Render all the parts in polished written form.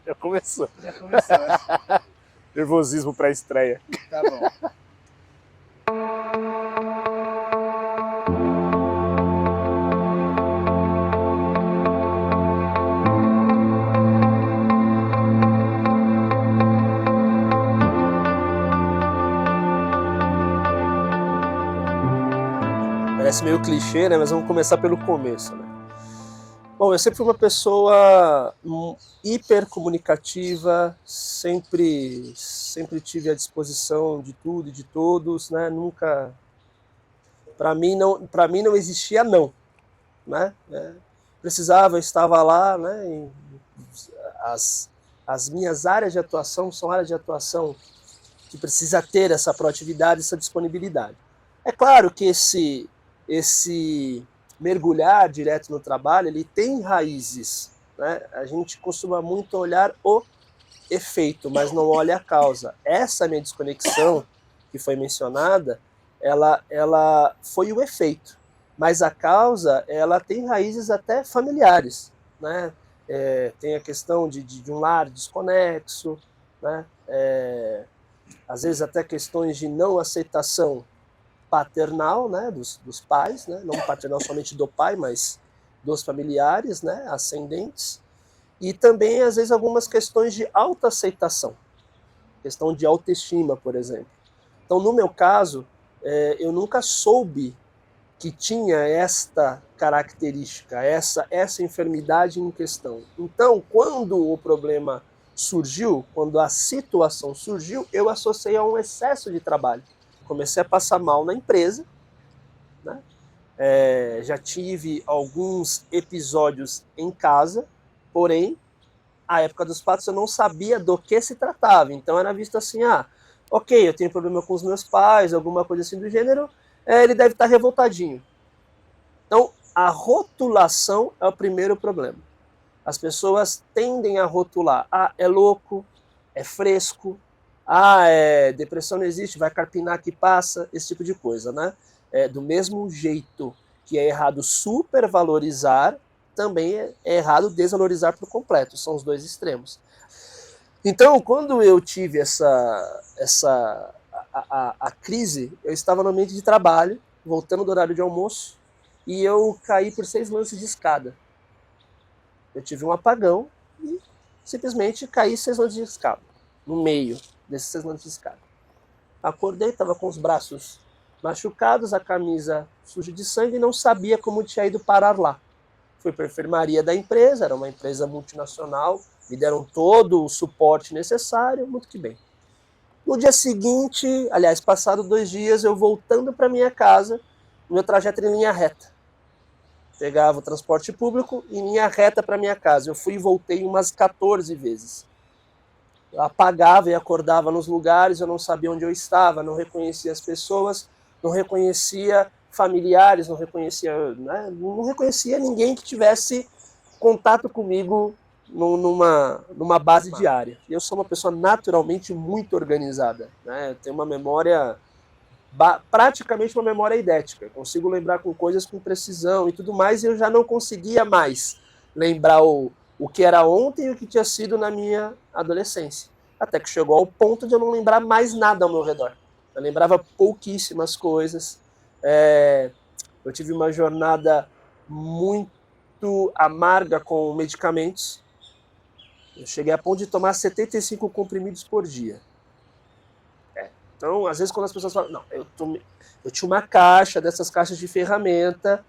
Já começou. Já começou. Nervosismo pra estreia. Tá bom. Parece meio clichê, né? Mas vamos começar pelo começo, né? Bom, eu sempre fui uma pessoa hiper comunicativa, sempre tive à disposição de tudo e de todos, né? Nunca, para mim não existia não, né? Precisava, eu estava lá, né? As minhas áreas de atuação são áreas de atuação que precisa ter essa proatividade, essa disponibilidade. É claro que esse mergulhar direto no trabalho, ele tem raízes, né? A gente costuma muito olhar o efeito, mas não olha a causa. Essa minha desconexão que foi mencionada, ela foi o efeito, mas a causa, ela tem raízes até familiares, né? Tem a questão de um lar desconexo, né? Às vezes até questões de não aceitação paternal, né, dos pais, né, não paternal somente do pai, mas dos familiares, né, ascendentes, e também às vezes algumas questões de autoaceitação, questão de autoestima, por exemplo. Então, no meu caso, eu nunca soube que tinha esta característica, essa enfermidade em questão. Então, quando o problema surgiu, quando a situação surgiu, eu associei a um excesso de trabalho. Comecei a passar mal na empresa, né? Já tive alguns episódios em casa, porém, a época dos fatos eu não sabia do que se tratava. Então era visto assim, ok, eu tenho problema com os meus pais, alguma coisa assim do gênero, ele deve estar revoltadinho. Então, a rotulação é o primeiro problema. As pessoas tendem a rotular, é louco, é fresco, depressão não existe, vai carpinar que passa, esse tipo de coisa, né? Do mesmo jeito que é errado supervalorizar, também é errado desvalorizar por completo, são os dois extremos. Então, quando eu tive a crise, eu estava no ambiente de trabalho, voltando do horário de almoço, e eu caí por 6 lances de escada. Eu tive um apagão e simplesmente caí 6 lances de escada, no meio desses 6 lances de escada. Acordei, estava com os braços machucados, a camisa suja de sangue e não sabia como tinha ido parar lá. Fui para a enfermaria da empresa, era uma empresa multinacional, me deram todo o suporte necessário, muito que bem. No dia seguinte, aliás, passado 2 dias, eu voltando para minha casa, meu trajeto era em linha reta. Pegava o transporte público em linha reta para minha casa. Eu fui e voltei umas 14 vezes. Eu apagava e acordava nos lugares, eu não sabia onde eu estava, não reconhecia as pessoas, não reconhecia familiares, não reconhecia ninguém que tivesse contato comigo numa base diária. E eu sou uma pessoa naturalmente muito organizada, né? Eu tenho uma memória, praticamente uma memória idética. Eu consigo lembrar com coisas com precisão e tudo mais, e eu já não conseguia mais lembrar o que era ontem e o que tinha sido na minha adolescência. Até que chegou ao ponto de eu não lembrar mais nada ao meu redor. Eu lembrava pouquíssimas coisas. Eu tive uma jornada muito amarga com medicamentos. Eu cheguei a ponto de tomar 75 comprimidos por dia. Então, às vezes, quando as pessoas falam, não, eu tinha uma caixa dessas caixas de ferramenta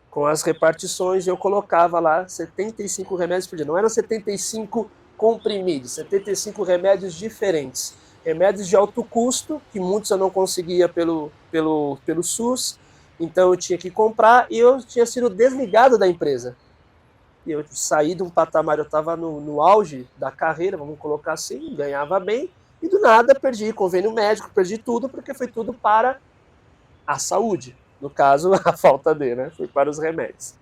com as repartições e eu colocava lá 75 remédios por dia. Não eram 75 comprimidos, 75 remédios diferentes. Remédios de alto custo, que muitos eu não conseguia pelo SUS, então eu tinha que comprar e eu tinha sido desligado da empresa. E eu saí de um patamar, eu estava no auge da carreira, vamos colocar assim, ganhava bem, e do nada perdi convênio médico, perdi tudo, porque foi tudo para a saúde. No caso, a falta de, né? Foi para os remédios.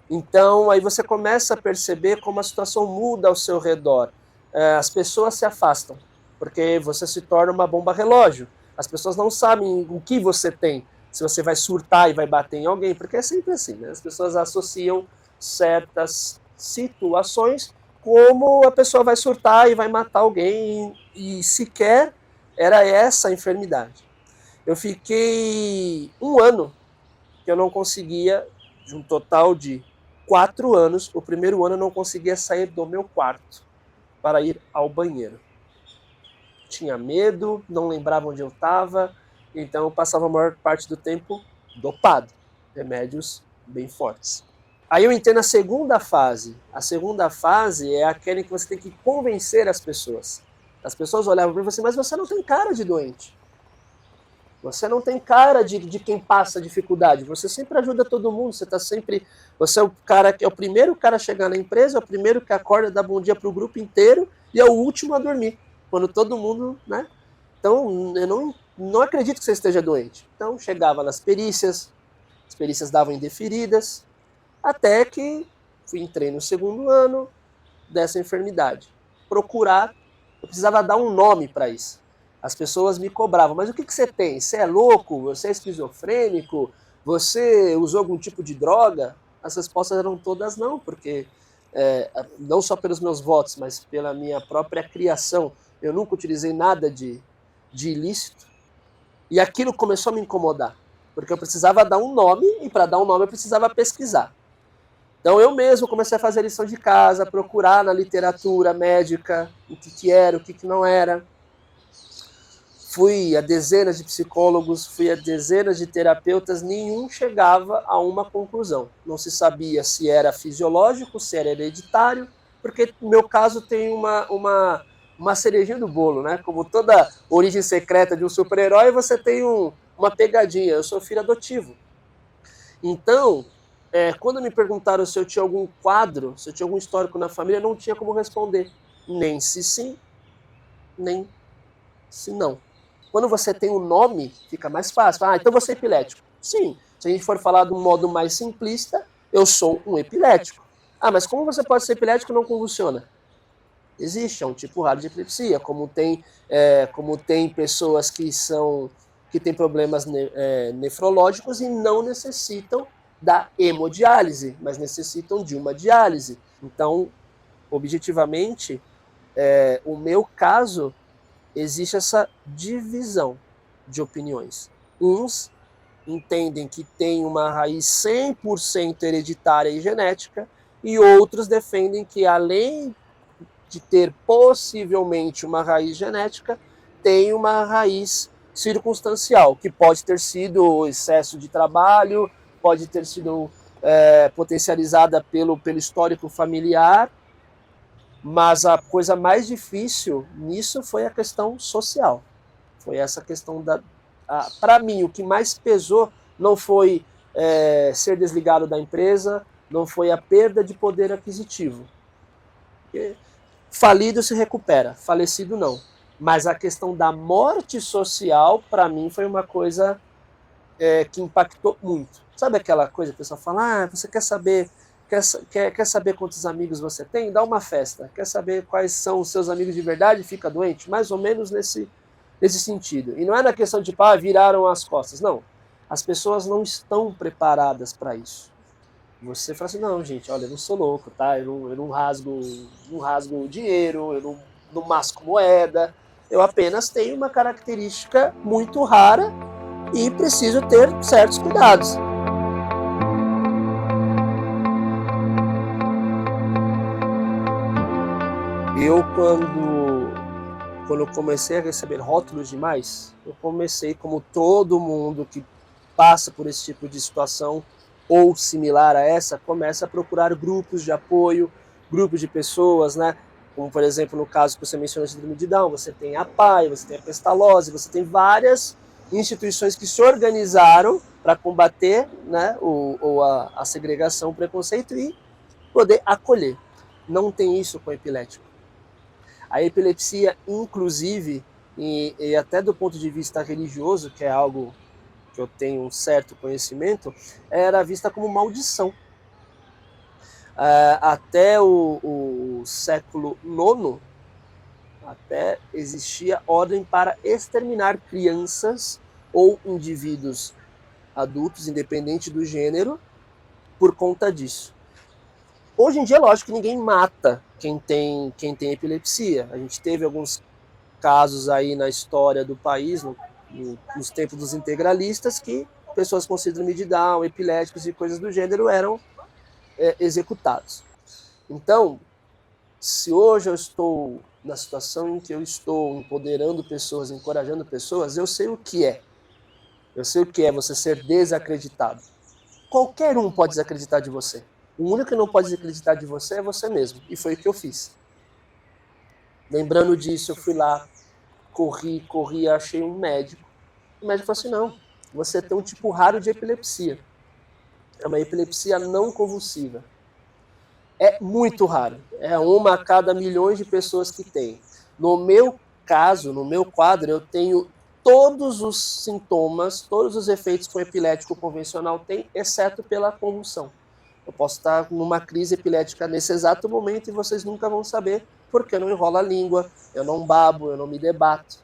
Então, aí você começa a perceber como a situação muda ao seu redor. As pessoas se afastam, porque você se torna uma bomba relógio. As pessoas não sabem o que você tem, se você vai surtar e vai bater em alguém, porque é sempre assim, né? As pessoas associam certas situações, como a pessoa vai surtar e vai matar alguém, e sequer era essa a enfermidade. Eu fiquei 1 ano que eu não conseguia, de um total de 4 anos, o primeiro ano eu não conseguia sair do meu quarto para ir ao banheiro. Tinha medo, não lembrava onde eu estava, então eu passava a maior parte do tempo dopado, remédios bem fortes. Aí eu entrei na segunda fase. A segunda fase é aquela em que você tem que convencer as pessoas. As pessoas olhavam para mim e falavam assim, mas você não tem cara de doente. Você não tem cara de quem passa dificuldade. Você sempre ajuda todo mundo. Você tá sempre. Você é o cara que é o primeiro cara a chegar na empresa, é o primeiro que acorda, dá bom dia pro grupo inteiro e é o último a dormir. Quando todo mundo, né? Então, eu não acredito que você esteja doente. Então, chegava nas perícias, as perícias davam indeferidas, até que entrei no segundo ano dessa enfermidade. Procurar, eu precisava dar um nome para isso. As pessoas me cobravam, mas o que você tem? Você é louco? Você é esquizofrênico? Você usou algum tipo de droga? As respostas eram todas não, porque não só pelos meus votos, mas pela minha própria criação, eu nunca utilizei nada de ilícito. E aquilo começou a me incomodar, porque eu precisava dar um nome, e para dar um nome eu precisava pesquisar. Então eu mesmo comecei a fazer lição de casa, procurar na literatura médica o que era, o que não era. Fui a dezenas de psicólogos, fui a dezenas de terapeutas, nenhum chegava a uma conclusão. Não se sabia se era fisiológico, se era hereditário, porque no meu caso tem uma cerejinha do bolo, né? Como toda origem secreta de um super-herói, você tem uma pegadinha. Eu sou filho adotivo. Então, quando me perguntaram se eu tinha algum quadro, se eu tinha algum histórico na família, eu não tinha como responder. Nem se sim, nem se não. Quando você tem um nome, fica mais fácil. Ah, então você é epilético. Sim, se a gente for falar de um modo mais simplista, eu sou um epilético. Ah, mas como você pode ser epilético e não convulsiona? Existe, é um tipo raro de epilepsia, como tem pessoas que têm problemas nefrológicos e não necessitam da hemodiálise, mas necessitam de uma diálise. Então, objetivamente, o meu caso, existe essa divisão de opiniões. Uns entendem que tem uma raiz 100% hereditária e genética, e outros defendem que, além de ter possivelmente uma raiz genética, tem uma raiz circunstancial, que pode ter sido excesso de trabalho, pode ter sido potencializada pelo histórico familiar, mas a coisa mais difícil nisso foi a questão social. Foi essa questão para mim, o que mais pesou não foi ser desligado da empresa, não foi a perda de poder aquisitivo. Porque falido se recupera, falecido não. Mas a questão da morte social, para mim, foi uma coisa que impactou muito. Sabe aquela coisa que o pessoal fala, você quer saber quer saber quantos amigos você tem? Dá uma festa. Quer saber quais são os seus amigos de verdade? Fica doente? Mais ou menos nesse sentido. E não é na questão de, viraram as costas. Não. As pessoas não estão preparadas para isso. Você fala assim, não, gente, olha, eu não sou louco, tá? Eu não rasgo dinheiro, eu não masco moeda. Eu apenas tenho uma característica muito rara e preciso ter certos cuidados. Eu, quando eu comecei a receber rótulos demais, eu comecei, como todo mundo que passa por esse tipo de situação, ou similar a essa, começa a procurar grupos de apoio, grupos de pessoas, né? Como, por exemplo, no caso que você mencionou de síndrome de Down, você tem a PAI, você tem a Pestalozzi, você tem várias instituições que se organizaram para combater, né, a segregação, o preconceito e poder acolher. Não tem isso com epilético. A epilepsia, inclusive, e até do ponto de vista religioso, que é algo que eu tenho um certo conhecimento, era vista como maldição. Até o século IX, até existia ordem para exterminar crianças ou indivíduos adultos, independente do gênero, por conta disso. Hoje em dia, lógico que ninguém mata quem tem epilepsia. A gente teve alguns casos aí na história do país, nos tempos dos integralistas, que pessoas com síndrome de Down, epiléticos e coisas do gênero eram executados. Então, se hoje eu estou na situação em que eu estou empoderando pessoas, encorajando pessoas, eu sei o que é. Eu sei o que é você ser desacreditado. Qualquer um pode desacreditar de você. O único que não pode desacreditar de você é você mesmo. E foi o que eu fiz. Lembrando disso, eu fui lá, corri, achei um médico. O médico falou assim, não, você tem um tipo raro de epilepsia. É uma epilepsia não convulsiva. É muito raro. É uma a cada milhões de pessoas que tem. No meu caso, no meu quadro, eu tenho todos os sintomas, todos os efeitos que um epilético convencional tem, exceto pela convulsão. Eu posso estar numa crise epilética nesse exato momento e vocês nunca vão saber, porque eu não enrolo a língua, eu não babo, eu não me debato.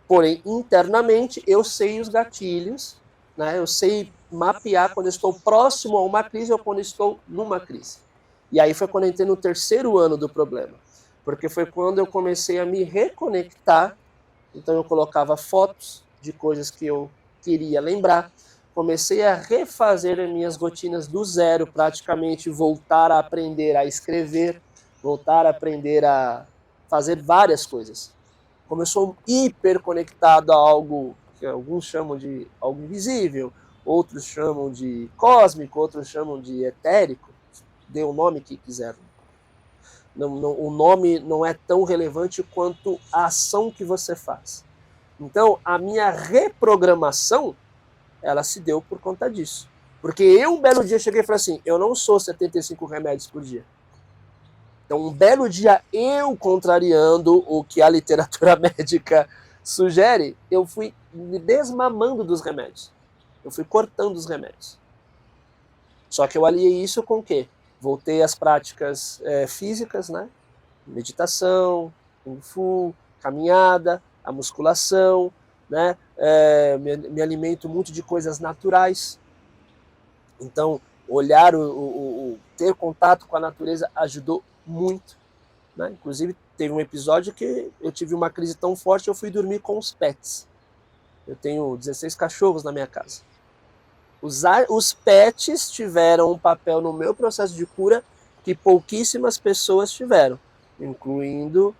Porém, internamente, eu sei os gatilhos, né? Eu sei mapear quando eu estou próximo a uma crise ou quando estou numa crise. E aí foi quando eu entrei no terceiro ano do problema, porque foi quando eu comecei a me reconectar. Então eu colocava fotos de coisas que eu queria lembrar, comecei a refazer as minhas rotinas do zero, praticamente voltar a aprender a escrever, voltar a aprender a fazer várias coisas. Como eu sou hiper conectado a algo que alguns chamam de algo invisível, outros chamam de cósmico, outros chamam de etérico, dê o nome que quiser. O nome não é tão relevante quanto a ação que você faz. Então, a minha reprogramação, ela se deu por conta disso. Porque eu, um belo dia, cheguei e falei assim, eu não sou 75 remédios por dia. Então, um belo dia, eu contrariando o que a literatura médica sugere, eu fui me desmamando dos remédios. Eu fui cortando os remédios. Só que eu aliei isso com o quê? Voltei às práticas físicas, né? Meditação, kung fu, caminhada, a musculação, né? Me alimento muito de coisas naturais. Então, olhar, ter contato com a natureza ajudou muito. Né? Inclusive, teve um episódio que eu tive uma crise tão forte, eu fui dormir com os pets. Eu tenho 16 cachorros na minha casa. Os pets tiveram um papel no meu processo de cura que pouquíssimas pessoas tiveram, incluindo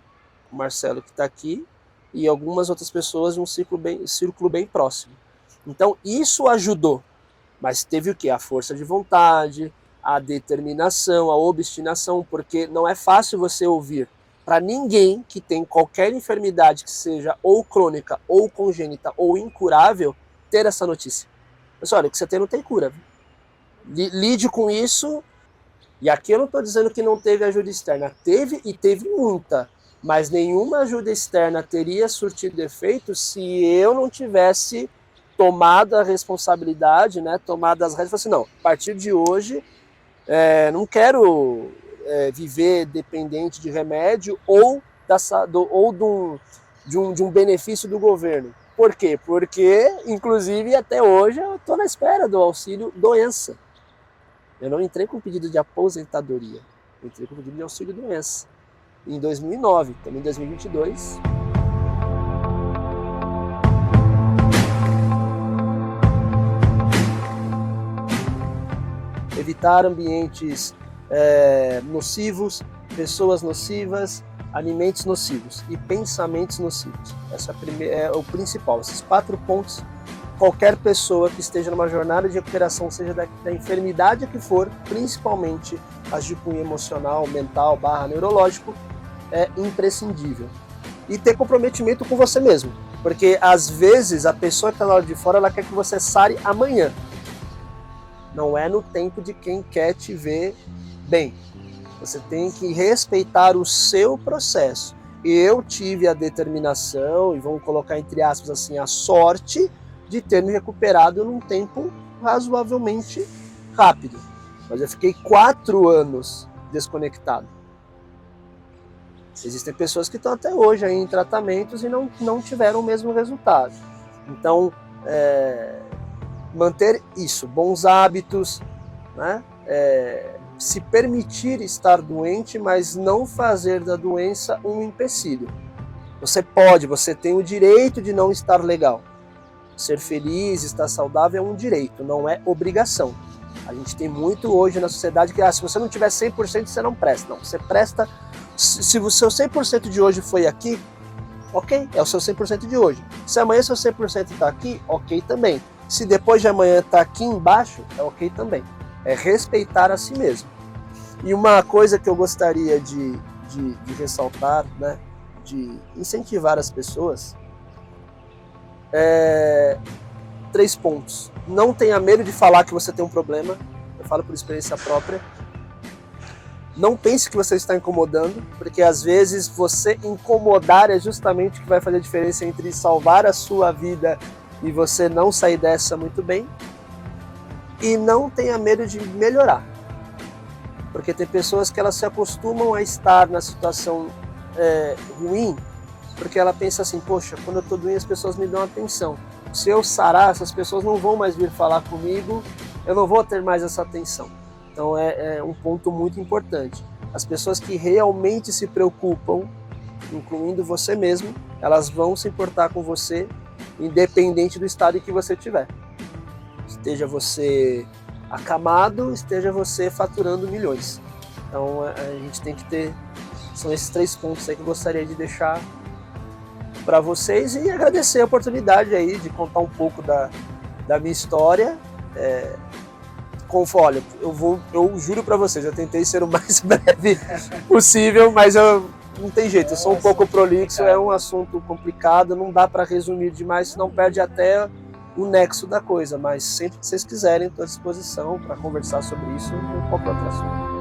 o Marcelo que está aqui e algumas outras pessoas de um círculo bem próximo. Então isso ajudou, mas teve o quê? A força de vontade, a determinação, a obstinação, porque não é fácil você ouvir para ninguém que tem qualquer enfermidade que seja ou crônica, ou congênita, ou incurável, ter essa notícia. Pessoal, olha, o que você tem não tem cura. Lide com isso. E aqui eu não estou dizendo que não teve ajuda externa. Teve e teve muita. Mas nenhuma ajuda externa teria surtido efeito se eu não tivesse tomado a responsabilidade, né, tomado as rédeas e falado assim, não, a partir de hoje não quero viver dependente de remédio ou, de um benefício do governo. Por quê? Porque, inclusive, até hoje eu estou na espera do auxílio doença. Eu não entrei com pedido de aposentadoria, eu entrei com pedido de auxílio doença. Em 2009, estamos em 2022. Evitar ambientes nocivos, pessoas nocivas, alimentos nocivos e pensamentos nocivos. Essa é o principal. Esses 4 pontos, qualquer pessoa que esteja numa jornada de recuperação, seja da enfermidade que for, principalmente as de cunho emocional, mental, neurológico, é imprescindível. E ter comprometimento com você mesmo. Porque às vezes a pessoa que está lá de fora, ela quer que você sare amanhã. Não é no tempo de quem quer te ver bem. Você tem que respeitar o seu processo. Eu tive a determinação, e vamos colocar entre aspas assim, a sorte de ter me recuperado num tempo razoavelmente rápido. Mas eu fiquei 4 anos desconectado. Existem pessoas que estão até hoje aí em tratamentos e não tiveram o mesmo resultado. Então, manter isso, bons hábitos, né? se permitir estar doente, mas não fazer da doença um empecilho. Você tem o direito de não estar legal. Ser feliz, estar saudável é um direito, não é obrigação. A gente tem muito hoje na sociedade que se você não tiver 100% você não presta. Não, você presta, se o seu 100% de hoje foi aqui, ok, é o seu 100% de hoje. Se amanhã seu 100% está aqui, ok também. Se depois de amanhã está aqui embaixo, é ok também. É respeitar a si mesmo. E uma coisa que eu gostaria de ressaltar, né, de incentivar as pessoas, 3 pontos. Não tenha medo de falar que você tem um problema, eu falo por experiência própria. Não pense que você está incomodando, porque às vezes você incomodar é justamente o que vai fazer a diferença entre salvar a sua vida e você não sair dessa muito bem. E não tenha medo de melhorar, porque tem pessoas que elas se acostumam a estar na situação ruim, porque ela pensa assim, poxa, quando eu estou doente as pessoas me dão atenção. Se eu sarar, essas pessoas não vão mais vir falar comigo, eu não vou ter mais essa atenção. Então é um ponto muito importante. As pessoas que realmente se preocupam, incluindo você mesmo, elas vão se importar com você, independente do estado em que você estiver. Esteja você acamado, esteja você faturando milhões. Então a gente tem que ter, são esses 3 pontos aí que eu gostaria de deixar para vocês e agradecer a oportunidade aí de contar um pouco da minha história. Olha, eu juro para vocês, eu tentei ser o mais breve possível, mas não tem jeito, eu sou um pouco prolixo, é um assunto complicado, não dá para resumir demais, senão perde até o nexo da coisa, mas sempre que vocês quiserem, estou à disposição para conversar sobre isso ou qualquer outro assunto.